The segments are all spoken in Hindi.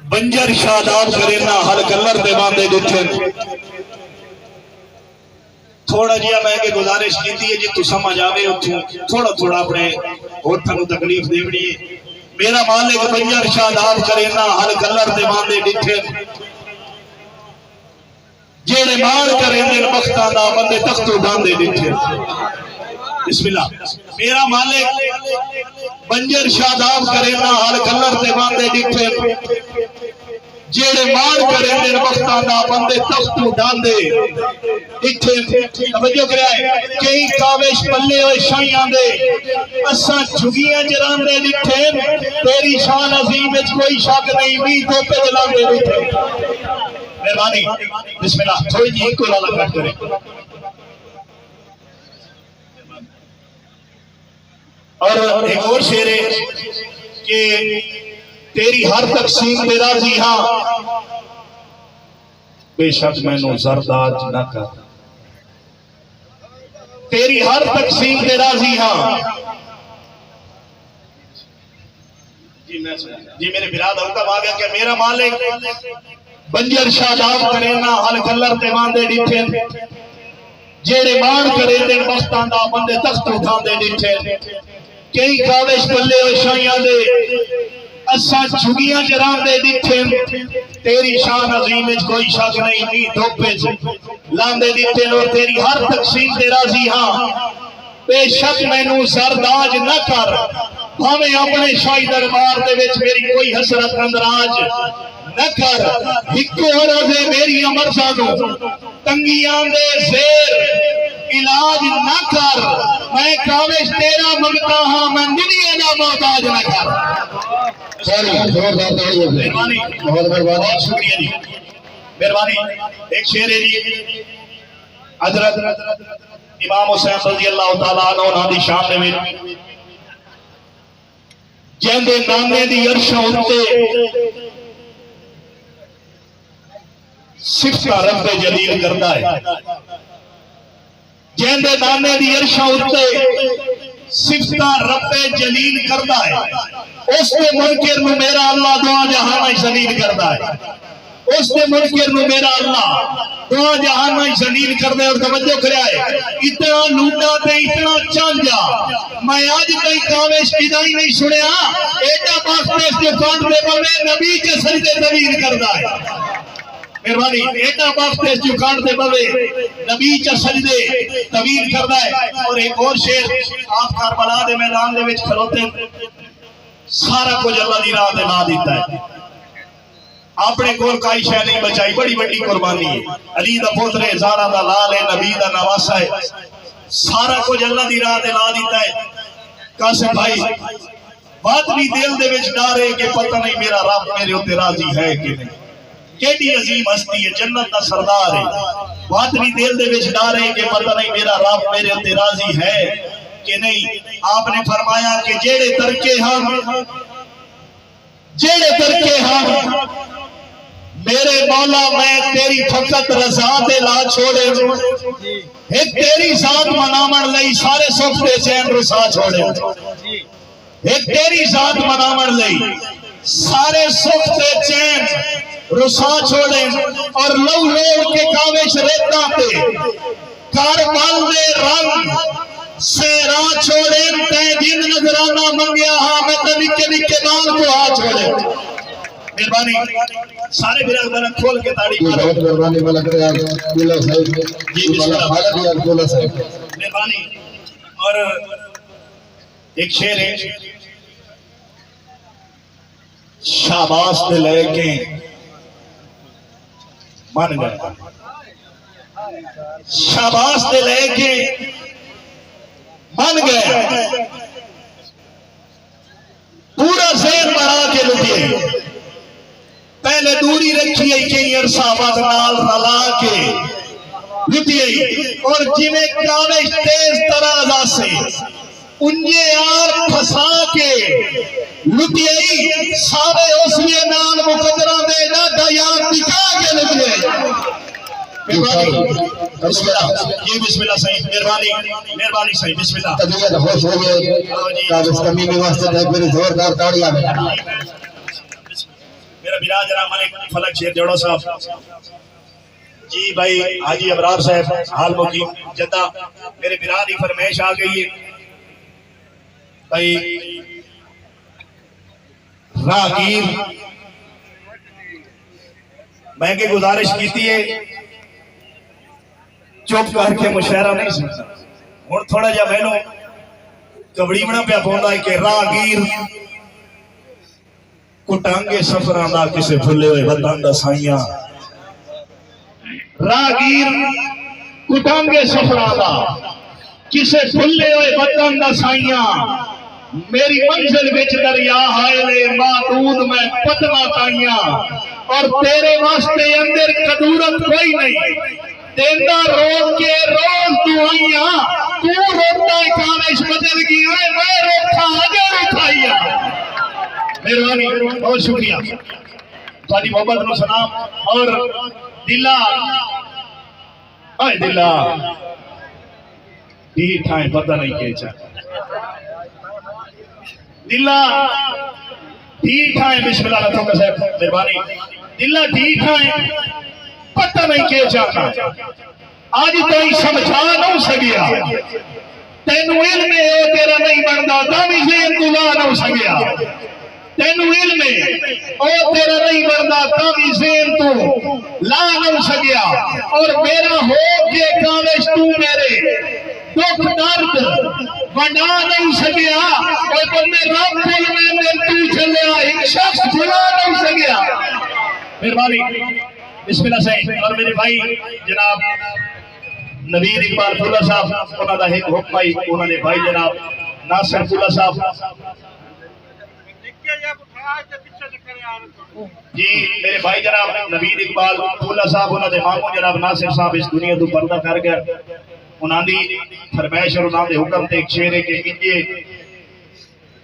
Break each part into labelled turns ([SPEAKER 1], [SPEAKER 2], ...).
[SPEAKER 1] बंजर शादाब करेना हल कलर दे बांधे दिखे। थोड़ा जिहा मैं के गुजारिश की है जी तू समझ आवे उठू थोड़ा थोड़ा अपने होठन को तकलीफ देवनी है। मेरा मालिक बंजर शादाब करेना हल कलर दे बांधे दिखे। जेड़े मार करेंदे बख्तां दा बंदे तख्तों बांधे दिखे। बिस्मिल्लाह। मेरा मालिक बंजर शादाब करेना हल कलर दे बांधे दिखे। जेड़े मार करेंदे बख्तां दा बंदे तख्तों डांदे दिखे। तवज्जो कराए कई कावेश पल्ले होए शाइयां दे असा झुगियां जरांदे दिखे। तेरी शान अजीम विच कोई शक नहीं भी तोपे जलांदे दिखे। मेहरबानी बिस्मिल्लाह थोड़ी जी को लाला कट करें। और एक और शेर है कि तेरी हर तकसीम पे राजी हाँ बेशक मैनू जरदाज न कर। तेरी हर तकसीम पे राजी हाँ जी मेरे बिराद होता आ गया क्या मेरा मालिक बंजर शादाब करेना हल कलर ते बांधे दिखे। जेड़े मान करे दे बख्तां दा बंदे तख्त उठांदे दिखे। कई कावेश पल्ले होए शाइयां दे असा झुगियां जरांदे दिखे। तेरी शान अजीम विच कोई शक नहीं नी धोपे लांदे दिखे। और तेरी हर तकसीम ते राजी हां बेशक मैनू सरदाज न कर। भावें अपने शाही दरबार दे विच मेरी कोई हसरत अंदराज न कर। हिको रोजे मेरी अमरसा तंगियां दे जेर इलाज न कर। मैं कावेश तेरा मंगता हाँ मैं दुनिया का मोहताज न कर। मेहरबानी बहुत बहुत शुक्रिया जी मेहरबानी। एक शेर है जी हजरत इमाम हुसैन रज़ी अल्लाह तआला अन्हु दी शान में जेंदे नाने दी अर्शों उत्ते सिफता रब्बे जलील करता है। जेंदे नाने दी अर्शों उत्ते सिफता रब्बे जलील करता है। उसके मुनकिर नु मेरा अल्लाह दुआ जहां में जलील करता है। उसके मुनकिर नु मेरा अल्लाह दुआ जहां में जलील करता है। और तवज्जो कराए इतना लूटा ते इतना चांजा मैं आज तक कावेश किदाई नहीं सुनया। एटा पास के कांड में बवे नबी के सजदे तवील करता है। मेहरबानी एटा वास्ते जुकान दे बवे नबी च सजदे तवील करदा है। और एक और शेर आप करबला दे मैदान दे विच खलोते सारा कुछ अल्लाह दी राह दे ना दिता है। अपने कोल काई शै नहीं बचाई बड़ी बड़ी कुर्बानी है। अली दा पुत्र है ज़ारा दा लाल है नबी दा नवासा है। सारा कुछ अल्लाह दी राह दे ना दिता है। कासिम भाई बात भी दिल दे विच डर है कि पता नहीं मेरा रब मेरे उत्ते राजी है कि नहीं। केडी अजीम हस्ती है जन्नत का सरदार है। बात भी दिल दे विच डर है कि पता नहीं मेरा रब मेरे उत्ते राजी है कि नहीं। आपने फरमाया कि जेड़े तरके हम मेरे मौला मैं तेरी फकत रजा ते ला छोड़े। एक तेरी जात मनावण लई सारे सुख ते चैन रुसा छोड़े। एक तेरी जात मनावण लई सारे सुख ते चैन रुसा छोड़े। और लौ लोड़ के कावेश रेता पे कारबल दे रंग से राह छोड़े। तै जिन नजराना मंगया हाँ मैं तो निके निके बाल को हाथ छोड़े। मेहरबानी सारे बिरादर खोल के ताड़ी मारो। मेहरबानी जी मेहरबानी। और एक शेर है शाबाश ते लेके मन गए। शाबाश दे लेके मन गए। पूरा ज़हन बढ़ा के लुटिए। पहले दूरी रखिए कई अरसा बाद नाल रला के लुटिए। और जिमें कावेश तेज तराजा से उन्जे यार फसा के लुटिए। सारे उसमें नाल मुकदरा दे ना यार दिखा के लुटिए। जी बिस्मिल्लाह सही मेहरबानी सही बिस्मिल्लाह। तबीयत होश हो गई कागज कमी में वास्ते एक बार जोरदार ताड़ियां बजा। मेरा बिराज जनाब मलिक फलक शेर जोड़ो साहब जी भाई हाजी अबरार साहब हाल मुकीम जद्दा मेरे बिराज की फरमाइश आ गई है भाई राहगीर मैं की गुजारिश की है चुप करके मुशायरा नहीं सुनता हूं थोड़ा जा मैनू कबड़ीवना पिया पौंदा है कि राहगीर कुटांगे सफरां दा किसे भुले हुए वतन दा साइयां राहगीर कुटांगे सफरां दा किसे भुले हुए वतन दा साइयां मेरी मंजिल विच दरिया हायले मादूद में पतना ताइयां और तेरे वास्ते अंदर कदूरत कोई नहीं देंदा रोक के रोज दुआइयां तू रोता है कामेश बदल गया है मैं रोता अगर उठाइया मेहरबानी बहुत शुक्रिया ਤੁਹਾਡੀ मोहब्बत नु सलाम और दिला ओए दिला ठीक है पता नहीं के चा दिला ठीक है बिस्मिल्लाह तो साहब मेहरबानी दिला ठीक है पता नहीं के चाहता आज तो समझा नहीं सकिया तेनू इल्म है तेरा नहीं बनता दावी से इंतजार नहीं सकिया तेनू इल्म है तेरा नहीं बनता दावी से तू ला नहीं सकिया और मेरा हो के कामेश तू मेरे दुख दर्द वंडा नहीं सकिया और बंदे रब बोल में तू चलिया एक शख्स भुला नहीं सकिया मेहरबानी बिस्मिल्लाह से और मेरे भाई जनाब नवीर इकबाल फुल्ला साहब उन्होंने एक हुक्म आई उन्होंने भाई जनाब नासिर फुल्ला साहब जी मेरे भाई जनाब नवीर इकबाल फुल्ला साहब उन्होंने मामू जनाब नासिर साहब इस दुनिया तो पर्दा कर गए उन्होंने फरमाइश और उन्होंने हुक्म ते एक शेर है कि इंजे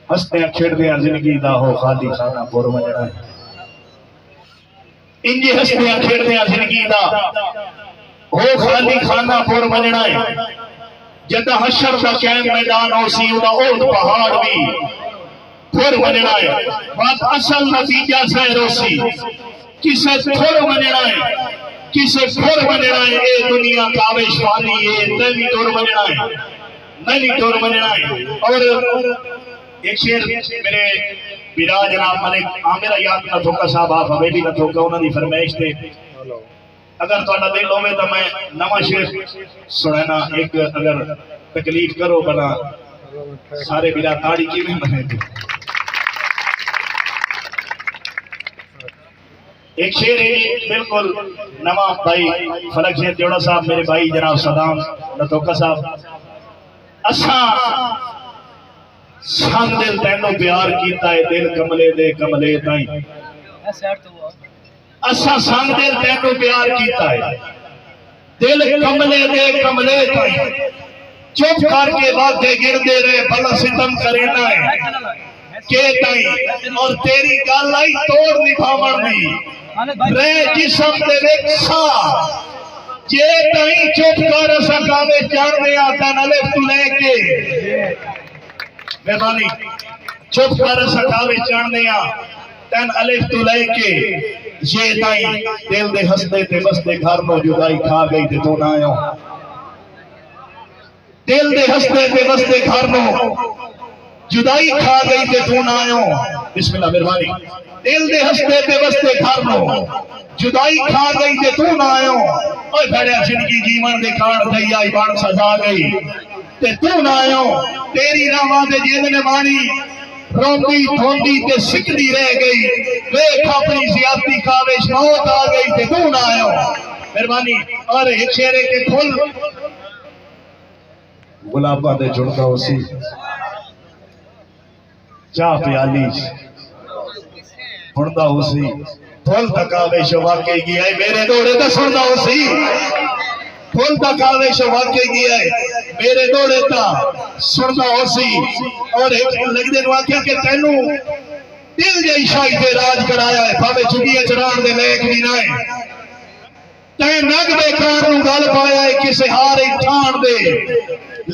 [SPEAKER 1] हंसते खेड़ते जिंदगी दा हो खाली खाना पुर वजना इंजे हंसते खेड़ते जिंदगी दा हो खाली खाना पुर वजना है जदा हशर का कैम मैदान हो सी उदा ओट पहाड़ भी पुर वजना है बात असल नतीजा से रोसी किसे थोड़ वजना है किसे थोड़ वजना है ए दुनिया कावेश वाली है नहीं तोड़ वजना है नहीं तोड़ वजना है और एक शेर मेरे बिराज जनाब मलिक आमिर याद ना थोका साहब आप हवेली ना थोका उन्होंने फरमाइश थे अगर तुहाडा दिल होवे तो मैं नवा शेर सुनाना एक अगर तकलीफ करो बना सारे बिरा ताड़ी किवें बने एक शेर है बिल्कुल नवा भाई फलक शेर जोड़ा साहब मेरे भाई जनाब सदाम नतोका साहब असा संग दिल तेनों प्यार कीता है दिल कमले ताई असा संग दिल तेनों प्यार कीता है दिल कमले ताई चुप करके बातें गिरदे रहे भला सितम करेना है के ताई और तेरी गल आई तोड़ निभावण दी रे जिसम दे विच सा जे ताई चुप कर सकावे जाने आता नले तू लेके मेहरबानी चुप कर सकावे जाने आ तन अलिफ तू लेके ये ताई दिल दे हंसदे ते बसदे घर नो जुदाई खा गई ते तू ना आयो दिल दे हंसदे ते बसदे घर नो जुदाई खा गई ते तू ना आयो बिस्मिल्लाह मेहरबानी दिल दे हंसदे ते बसदे घर नो जुदाई खा गई ते तू ना आयो ओए बड़े जिंदगी जीवन दे कान गई आई बन सजा गई ते तू ना आयो तेरी रावां दे जिंद ने मानी रोंदी धोंदी ते सिकदी रह गई देख अपनी जियादती कावेश मौत आ गई ते तू ना आयो मेहरबानी और एक शेरे के फुल गुलाबा दे जुड़दा उसी चाह प्याली हुणदा उसी फुल तकावेश वाकई गया है मेरे दौड़े तो सुनदा उसी फुल तकावेश वाकई गया है मेरे दौड़े ता सुनदा उसी और एक लगदे नु आख्या कि तैनू दिल जई शाही ते राज कराया है भावे चुगिया चराण दे लेख भी ना है तै नग बेकार नु गल पाया है किसे हार ठाण दे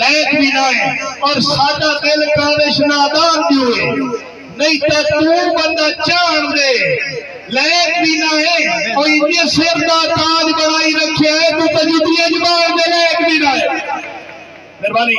[SPEAKER 1] लेख भी ना है और साडा दिल कावेश नादान क्यों है नहीं तो तू बंदा चाण दे लायक भी ना है और इनके सिर का ताज बनाई रखे है तो जुतियां जवाब दे लायक भी ना है। मेहरबानी।